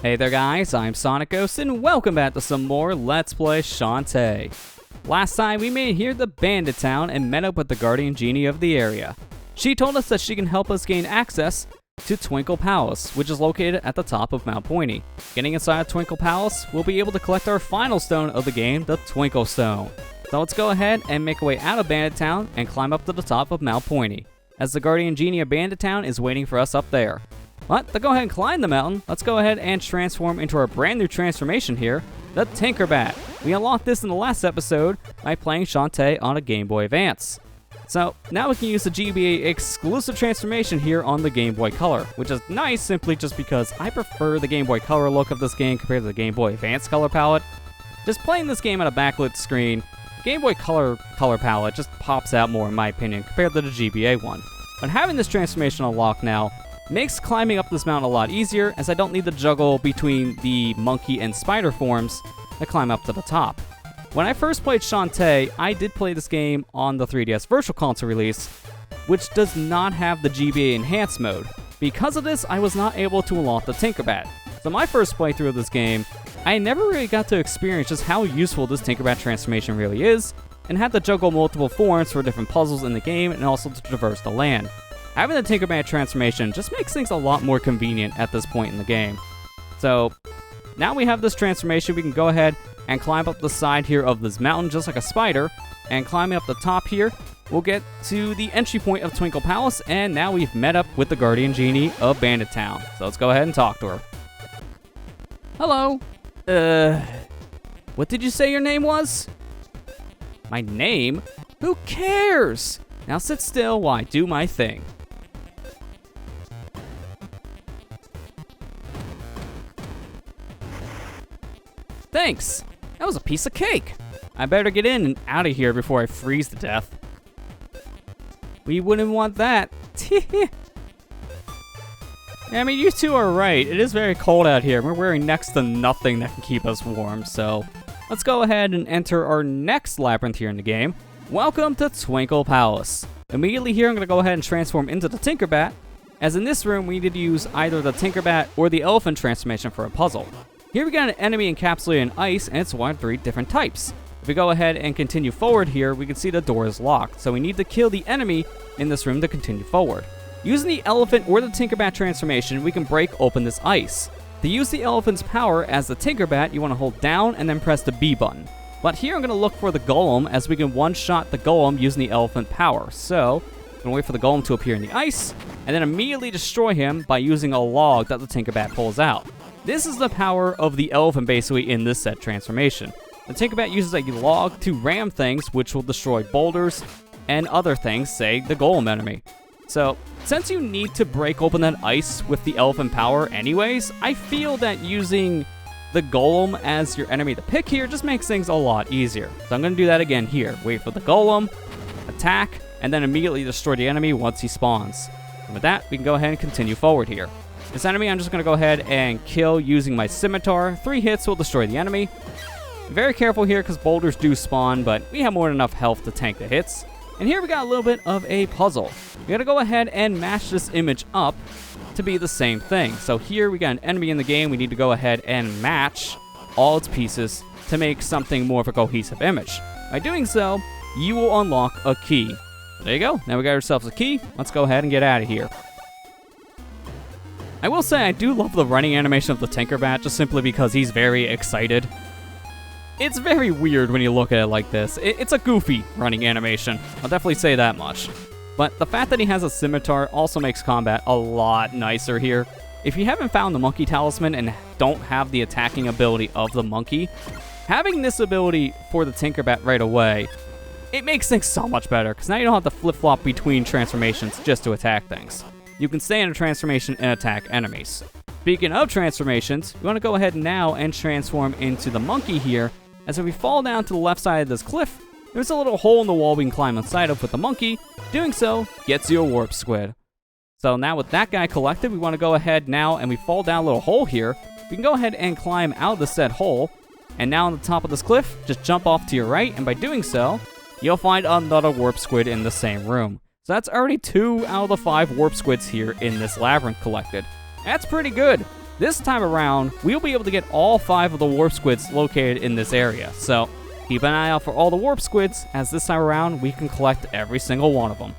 Hey there guys, I'm SonicGhost and welcome back to some more Let's Play Shantae. Last time we made it here to Bandit Town and met up with the guardian genie of the area. She told us that she can help us gain access to Twinkle Palace, which is located at the top of Mount Pointy. Getting inside Twinkle Palace, we'll be able to collect our final stone of the game, the Twinkle Stone. So let's go ahead and make our way out of Bandit Town and climb up to the top of Mount Pointy, as the guardian genie of Bandit Town is waiting for us up there. But to go ahead and climb the mountain, let's go ahead and transform into our brand new transformation here, the Tinkerbat. We unlocked this in the last episode by playing Shantae on a Game Boy Advance. So now we can use the GBA exclusive transformation here on the Game Boy Color, which is nice simply just because I prefer the Game Boy Color look of this game compared to the Game Boy Advance color palette. Just playing this game on a backlit screen, Game Boy Color palette just pops out more in my opinion compared to the GBA one. But having this transformation unlocked now makes climbing up this mountain a lot easier, as I don't need to juggle between the monkey and spider forms to climb up to the top. When I first played Shantae, I did play this game on the 3DS Virtual Console release, which does not have the GBA Enhanced mode. Because of this, I was not able to unlock the Tinkerbat. So my first playthrough of this game, I never really got to experience just how useful this Tinkerbat transformation really is, and had to juggle multiple forms for different puzzles in the game and also to traverse the land. Having the Tinkerbat transformation just makes things a lot more convenient at this point in the game. So, now we have this transformation, we can go ahead and climb up the side here of this mountain just like a spider, and climbing up the top here, we'll get to the entry point of Twinkle Palace, and now we've met up with the guardian genie of Bandit Town. So let's go ahead and talk to her. Hello. What did you say your name was? My name? Who cares? Now sit still while I do my thing. Thanks! That was a piece of cake! I better get in and out of here before I freeze to death. We wouldn't want that. I mean, you two are right. It is very cold out here. We're wearing next to nothing that can keep us warm, so let's go ahead and enter our next labyrinth here in the game. Welcome to Twinkle Palace. Immediately here, I'm going to go ahead and transform into the Tinkerbat, as in this room, we need to use either the Tinkerbat or the elephant transformation for a puzzle. Here we got an enemy encapsulated in ice, and it's one of 3 different types. If we go ahead and continue forward here, we can see the door is locked, so we need to kill the enemy in this room to continue forward. Using the elephant or the Tinkerbat transformation, we can break open this ice. To use the elephant's power as the Tinkerbat, you want to hold down and then press the B button. But here I'm going to look for the golem, as we can one-shot the golem using the elephant power. So, I'm going to wait for the golem to appear in the ice, and then immediately destroy him by using a log that the Tinkerbat pulls out. This is the power of the elephant basically in this set transformation. The Tinkerbat uses a log to ram things, which will destroy boulders and other things, say the golem enemy. So, since you need to break open that ice with the elephant power anyways, I feel that using the golem as your enemy to pick here just makes things a lot easier. So I'm going to do that again here. Wait for the golem, attack, and then immediately destroy the enemy once he spawns. And with that, we can go ahead and continue forward here. This enemy I'm just going to go ahead and kill using my scimitar. 3 hits will destroy the enemy. Very careful here because boulders do spawn, but we have more than enough health to tank the hits. And here we got a little bit of a puzzle. We got to go ahead and match this image up to be the same thing. So here we got an enemy in the game. We need to go ahead and match all its pieces to make something more of a cohesive image. By doing so, you will unlock a key. There you go. Now we got ourselves a key. Let's go ahead and get out of here. I will say I do love the running animation of the Tinkerbat just simply because he's very excited. It's very weird when you look at it like this. It's a goofy running animation. I'll definitely say that much. But the fact that he has a scimitar also makes combat a lot nicer here. If you haven't found the monkey talisman and don't have the attacking ability of the monkey, having this ability for the Tinkerbat right away, it makes things so much better, because now you don't have to flip-flop between transformations just to attack things. You can stay in a transformation and attack enemies. Speaking of transformations, we want to go ahead now and transform into the monkey here, as if we fall down to the left side of this cliff, there's a little hole in the wall we can climb inside of with the monkey. Doing so gets you a warp squid. So now with that guy collected, we want to go ahead now and we fall down a little hole here. We can go ahead and climb out of the said hole. And now on the top of this cliff, just jump off to your right, and by doing so, you'll find another warp squid in the same room. So that's already 2 out of the 5 warp squids here in this labyrinth collected. That's pretty good. this time around, we'll be able to get all 5 of the warp squids located in this area. So keep an eye out for all the warp squids, as this time around, we can collect every single one of them.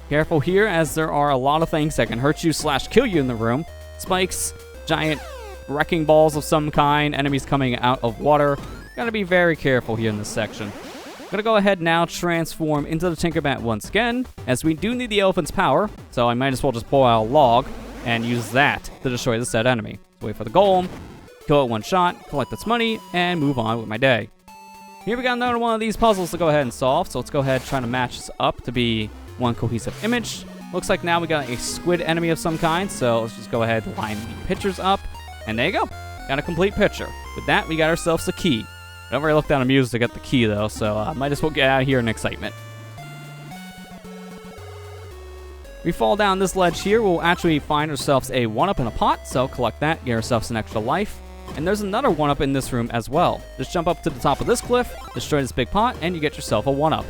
Careful here, as there are a lot of things that can hurt you / kill you in the room. Spikes, giant wrecking balls of some kind, enemies coming out of water. Gotta be very careful here in this section. Gonna go ahead now, transform into the Tinkerbat once again, as we do need the elephant's power, so I might as well just pull out a log and use that to destroy the said enemy. So wait for the golem, kill it one shot, collect its money, and move on with my day. Here we got another one of these puzzles to go ahead and solve, so let's go ahead and try to match this up to be one cohesive image. Looks like now we got a squid enemy of some kind, so let's just go ahead and line the pictures up, and there you go. Got a complete picture. With that, we got ourselves a key. I don't really look down at music to get the key, though, so might as well get out of here in excitement. We fall down this ledge here, we'll actually find ourselves a 1-up in a pot, so collect that, get ourselves an extra life. And there's another 1-up in this room as well. Just jump up to the top of this cliff, destroy this big pot, and you get yourself a 1-up.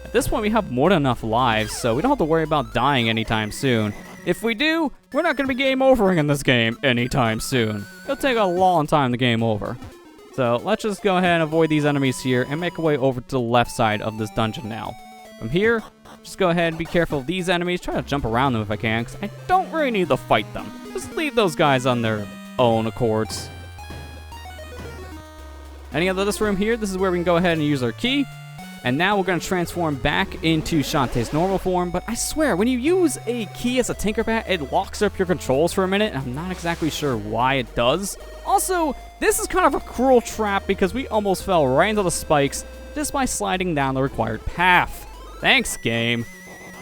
At this point, we have more than enough lives, so we don't have to worry about dying anytime soon. If we do, we're not going to be game overing in this game anytime soon. It'll take a long time to game over. So let's just go ahead and avoid these enemies here and make our way over to the left side of this dungeon now. From here, just go ahead and be careful of these enemies. Try to jump around them if I can, because I don't really need to fight them. Just leave those guys on their own accords. Heading out of this room here, this is where we can go ahead and use our key. And now we're going to transform back into Shantae's normal form, but I swear, when you use a key as a Tinkerbat, it locks up your controls for a minute, and I'm not exactly sure why it does. Also, this is kind of a cruel trap because we almost fell right into the spikes just by sliding down the required path. Thanks, game.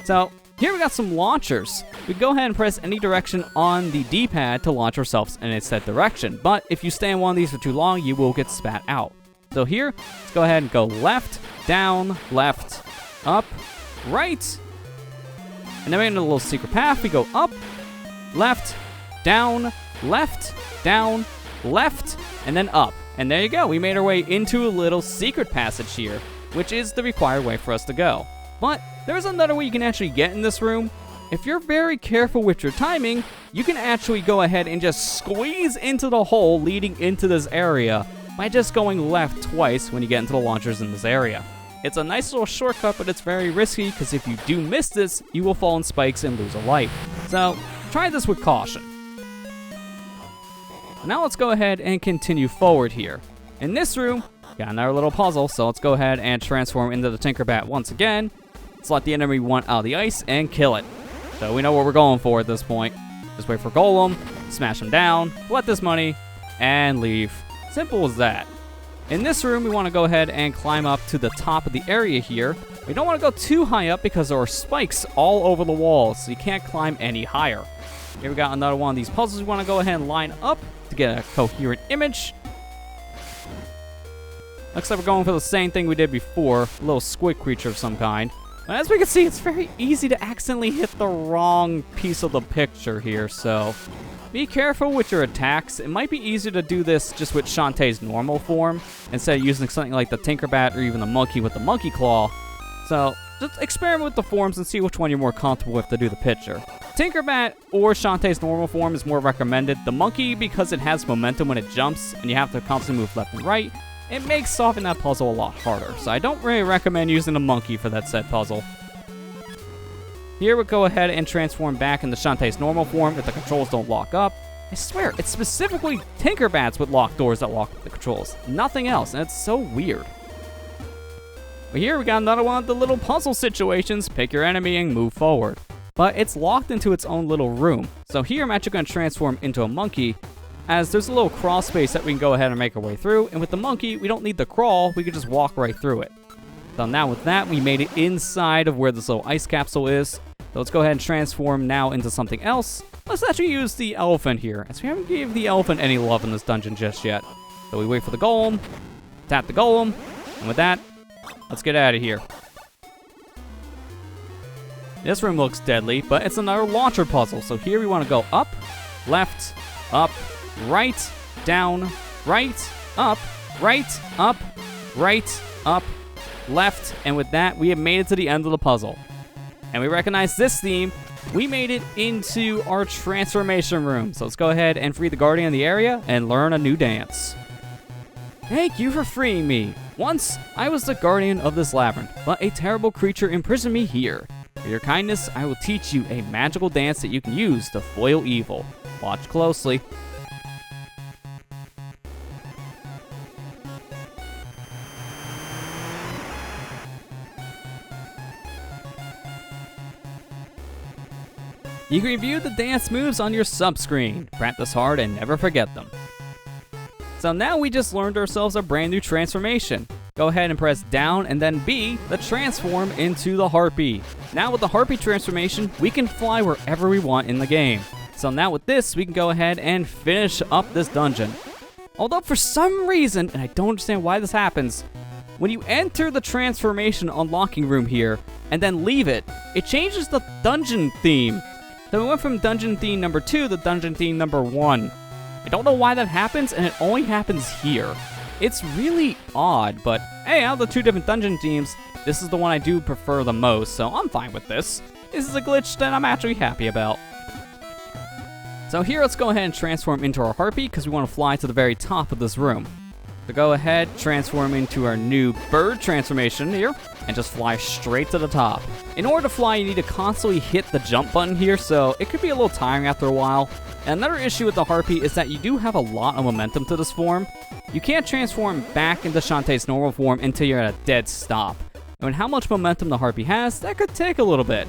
So, here we got some launchers. We go ahead and press any direction on the D-pad to launch ourselves in a set direction, but if you stay in one of these for too long, you will get spat out. So here, let's go ahead and go left, down, left, up, right. And then we get into a little secret path. We go up, left, down, left, down, left, and then up. And there you go. We made our way into a little secret passage here, which is the required way for us to go. But there's another way you can actually get in this room. If you're very careful with your timing, you can actually go ahead and just squeeze into the hole leading into this area by just going left twice when you get into the launchers in this area. It's a nice little shortcut, but it's very risky because if you do miss this, you will fall in spikes and lose a life. So try this with caution. Now let's go ahead and continue forward here. In this room, got another little puzzle, so let's go ahead and transform into the Tinkerbat once again. Let's let the enemy want out of the ice and kill it. So we know what we're going for at this point. Just wait for Golem, smash him down, collect this money, and leave. Simple as that. In this room, we want to go ahead and climb up to the top of the area here. We don't want to go too high up because there are spikes all over the walls, so you can't climb any higher. Here we got another one of these puzzles we want to go ahead and line up to get a coherent image. Looks like we're going for the same thing we did before, a little squid creature of some kind. But as we can see, it's very easy to accidentally hit the wrong piece of the picture here, so be careful with your attacks. It might be easier to do this just with Shantae's normal form instead of using something like the Tinkerbat or even the monkey with the monkey claw. So just experiment with the forms and see which one you're more comfortable with to do the picture. Tinkerbat or Shantae's normal form is more recommended. The monkey, because it has momentum when it jumps and you have to constantly move left and right, it makes solving that puzzle a lot harder. So I don't really recommend using the monkey for that said puzzle. Here we'll go ahead and transform back into Shantae's normal form if the controls don't lock up. I swear, it's specifically Tinkerbats with locked doors that lock up the controls. Nothing else, and it's so weird. But here we got another one of the little puzzle situations. Pick your enemy and move forward. But it's locked into its own little room. So here I'm actually going to transform into a monkey, as there's a little crawl space that we can go ahead and make our way through. And with the monkey, we don't need the crawl, we can just walk right through it. So now with that, we made it inside of where this little ice capsule is. So let's go ahead and transform now into something else. Let's actually use the elephant here, as we haven't gave the elephant any love in this dungeon just yet. So we wait for the golem, tap the golem, and with that, let's get out of here. This room looks deadly, but it's another launcher puzzle. So here we want to go up, left, up, right, down, right, up, left, and with that, we have made it to the end of the puzzle. And we recognize this theme we made it into our transformation room. So let's go ahead and free the guardian of the area and learn a new dance. Thank you for freeing me. Once, I was the guardian of this labyrinth, but a terrible creature imprisoned me here. For your kindness, I will teach you a magical dance that you can use to foil evil. Watch closely. You can review the dance moves on your sub-screen. Practice hard and never forget them. So now we just learned ourselves a brand new transformation. Go ahead and press down and then B to transform into the harpy. Now with the harpy transformation, we can fly wherever we want in the game. So now with this, we can go ahead and finish up this dungeon. Although for some reason, and I don't understand why this happens, when you enter the transformation unlocking room here and then leave it, it changes the dungeon theme. So we went from dungeon theme number 2 to dungeon theme number 1. I don't know why that happens, and it only happens here. It's really odd, but hey, out of the 2 different dungeon themes, this is the one I do prefer the most, so I'm fine with this. This is a glitch that I'm actually happy about. So here, let's go ahead and transform into our harpy, because we want to fly to the very top of this room. So go ahead, transform into our new bird transformation here, and just fly straight to the top. In order to fly, you need to constantly hit the jump button here, so it could be a little tiring after a while. And another issue with the harpy is that you do have a lot of momentum to this form. You can't transform back into Shantae's normal form until you're at a dead stop. And with how much momentum the harpy has, that could take a little bit.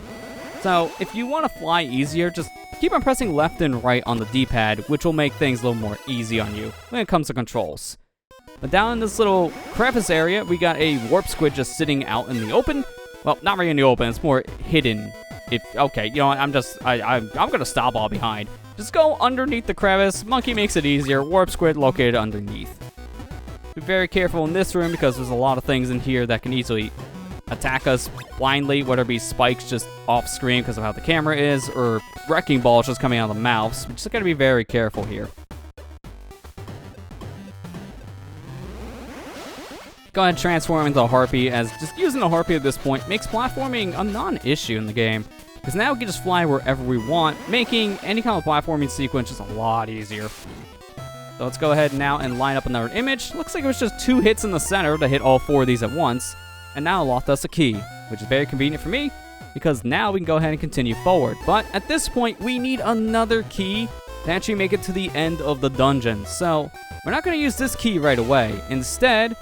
So if you want to fly easier, just keep on pressing left and right on the D-pad, which will make things a little more easy on you when it comes to controls. But down in this little crevice area, we got a warp squid just sitting out in the open. Well, not really in the open, it's more hidden. Okay, you know what, I'm gonna stop all behind. Just go underneath the crevice. Monkey makes it easier. Warp squid located underneath. Be very careful in this room because there's a lot of things in here that can easily attack us blindly, whether it be spikes just off screen because of how the camera is, or wrecking balls just coming out of the mouse. We just gotta be very careful here. Go ahead and transform into a harpy, as just using the harpy at this point makes platforming a non-issue in the game. Because now we can just fly wherever we want, making any kind of platforming sequence just a lot easier. So let's go ahead now and line up another image. Looks like it was just 2 hits in the center to hit all 4 of these at once. And now it lost us a key, which is very convenient for me, because now we can go ahead and continue forward. But at this point, we need another key to actually make it to the end of the dungeon. So we're not going to use this key right away. Instead,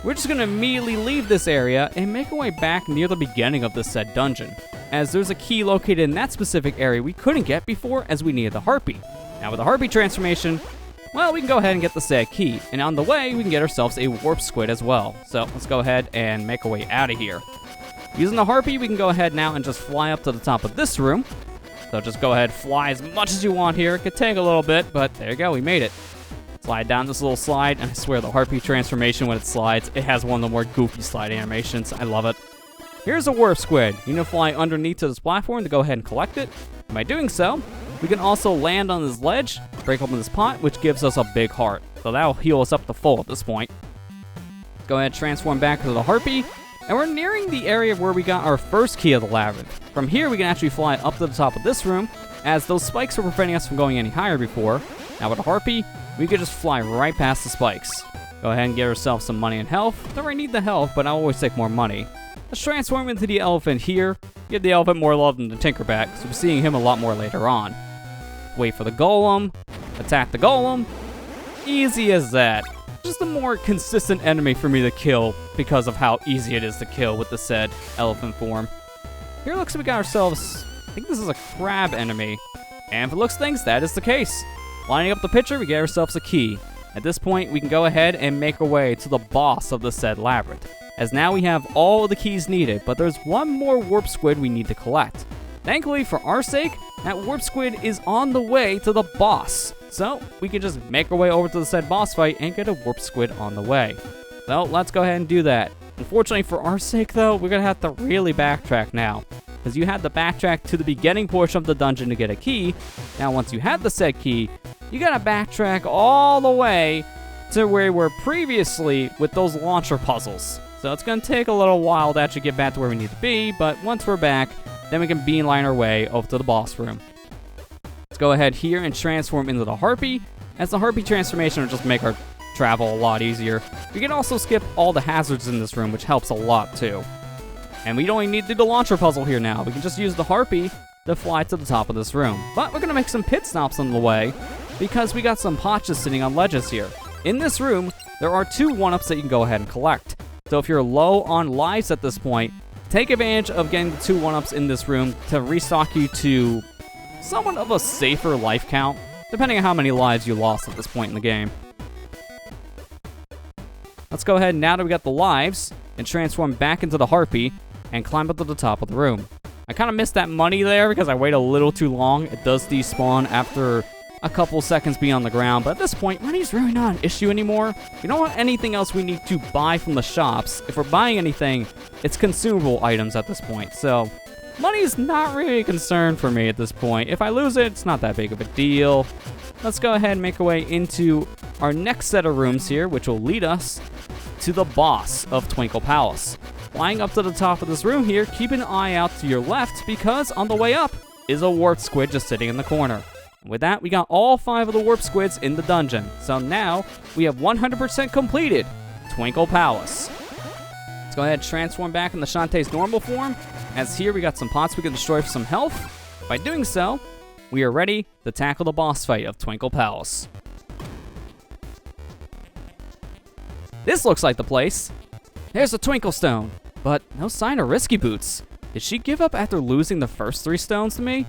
we're just going to immediately leave this area and make our way back near the beginning of this said dungeon, as there's a key located in that specific area we couldn't get before, as we needed the harpy. Now with the harpy transformation, well, we can go ahead and get the said key, and on the way, we can get ourselves a warp squid as well. So let's go ahead and make our way out of here. Using the harpy, we can go ahead now and just fly up to the top of this room. So just go ahead, fly as much as you want here. It could take a little bit, but there you go, we made it. Slide down this little slide, and I swear the harpy transformation when it slides, it has one of the more goofy slide animations. I love it. Here's a warp squid. You need to fly underneath to this platform to go ahead and collect it. And by doing so, we can also land on this ledge, break open this pot, which gives us a big heart. So that'll heal us up to full at this point. Go ahead and transform back to the harpy, and we're nearing the area where we got our first key of the labyrinth. From here, we can actually fly up to the top of this room, as those spikes were preventing us from going any higher before. Now with the harpy, we could just fly right past the spikes. Go ahead and get ourselves some money and health. Don't really need the health, but I'll always take more money. Let's transform into the elephant here. Give the elephant more love than the Tinkerback, so we're seeing him a lot more later on. Wait for the golem. Attack the golem. Easy as that. Just a more consistent enemy for me to kill because of how easy it is to kill with the said elephant form. Here looks like we got ourselves, I think this is a crab enemy. And if it looks things, that is the case. Lining up the picture, we get ourselves a key. At this point, we can go ahead and make our way to the boss of the said labyrinth, as now we have all of the keys needed, but there's one more warp squid we need to collect. Thankfully, for our sake, that warp squid is on the way to the boss. So, we can just make our way over to the said boss fight and get a warp squid on the way. So, let's go ahead and do that. Unfortunately, for our sake though, we're gonna have to really backtrack now, because you had to backtrack to the beginning portion of the dungeon to get a key. Now, once you have the said key, you gotta backtrack all the way to where we were previously with those launcher puzzles. So it's gonna take a little while to actually get back to where we need to be, but once we're back, then we can beeline our way over to the boss room. Let's go ahead here and transform into the harpy, as the harpy transformation will just make our travel a lot easier. We can also skip all the hazards in this room, which helps a lot too. And we don't even need to do the launcher puzzle here now. We can just use the harpy to fly to the top of this room. But we're going to make some pit stops on the way, because we got some potches sitting on ledges here. In this room, there are 2 1-ups that you can go ahead and collect. So if you're low on lives at this point, take advantage of getting the 2 1-ups in this room to restock you to somewhat of a safer life count, depending on how many lives you lost at this point in the game. Let's go ahead now that we got the lives and transform back into the harpy and climb up to the top of the room. I kind of missed that money there because I waited a little too long. It does despawn after a couple seconds being on the ground, but at this point, money's really not an issue anymore. We don't want anything else we need to buy from the shops. If we're buying anything, it's consumable items at this point, so money's not really a concern for me at this point. If I lose it, it's not that big of a deal. Let's go ahead and make our way into our next set of rooms here, which will lead us to the boss of Twinkle Palace. Flying up to the top of this room here, keep an eye out to your left, because on the way up is a warp squid just sitting in the corner. With that, we got all 5 of the warp squids in the dungeon. So now we have 100% completed Twinkle Palace. Let's go ahead and transform back into Shantae's normal form, as here we got some pots we can destroy for some health. By doing so, we are ready to tackle the boss fight of Twinkle Palace. This looks like the place. There's a Twinkle Stone, but no sign of Risky Boots. Did she give up after losing the first 3 stones to me?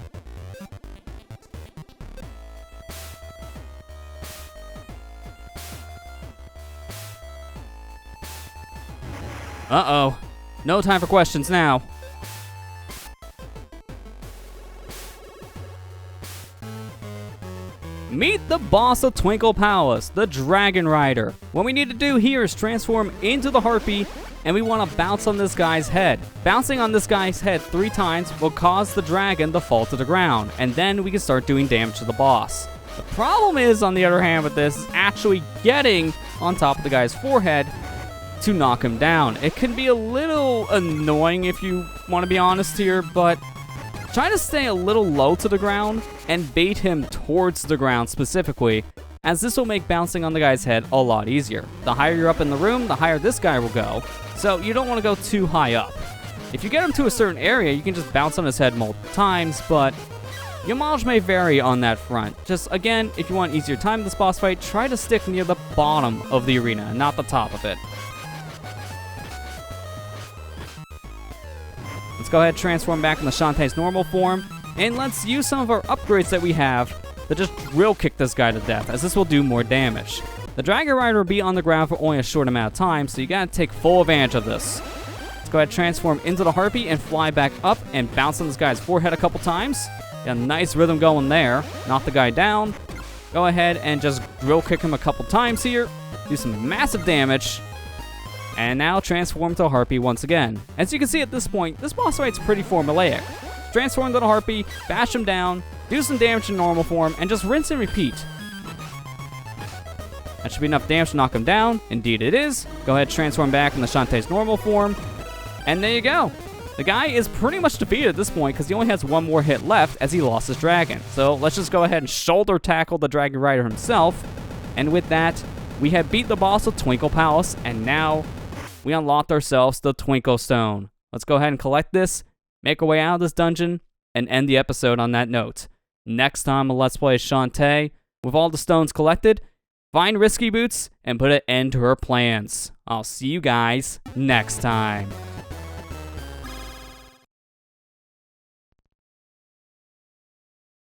Uh-oh. No time for questions now. Meet the boss of Twinkle Palace, the Dragon Rider. What we need to do here is transform into the harpy, and we want to bounce on this guy's head. Bouncing on this guy's head 3 times will cause the dragon to fall to the ground, and then we can start doing damage to the boss. The problem is, on the other hand, with this, is actually getting on top of the guy's forehead to knock him down. It can be a little annoying if you want to be honest here, but try to stay a little low to the ground and bait him towards the ground specifically, as this will make bouncing on the guy's head a lot easier. The higher you're up in the room, the higher this guy will go, so you don't want to go too high up. If you get him to a certain area, you can just bounce on his head multiple times, but your mileage may vary on that front. Just again, if you want easier time in this boss fight, try to stick near the bottom of the arena and not the top of it. Let's go ahead and transform back into Shantae's normal form, and let's use some of our upgrades that we have to just drill kick this guy to death, as this will do more damage. The Dragon Rider will be on the ground for only a short amount of time, so you gotta take full advantage of this. Let's go ahead and transform into the harpy and fly back up and bounce on this guy's forehead a couple times. Got a nice rhythm going there. Knock the guy down. Go ahead and just drill kick him a couple times here. Do some massive damage. And now transform to a harpy once again. As you can see at this point, this boss fight's pretty formulaic. Transform to the harpy, bash him down, do some damage in normal form, and just rinse and repeat. That should be enough damage to knock him down. Indeed it is. Go ahead, transform back into Shantae's normal form. And there you go. The guy is pretty much defeated at this point because he only has 1 more hit left as he lost his dragon. So let's just go ahead and shoulder tackle the Dragon Rider himself. And with that, we have beat the boss of Twinkle Palace, and now we unlocked ourselves the Twinkle Stone. Let's go ahead and collect this, make our way out of this dungeon, and end the episode on that note. Next time on Let's Play Shantae, with all the stones collected, find Risky Boots and put an end to her plans. I'll see you guys next time.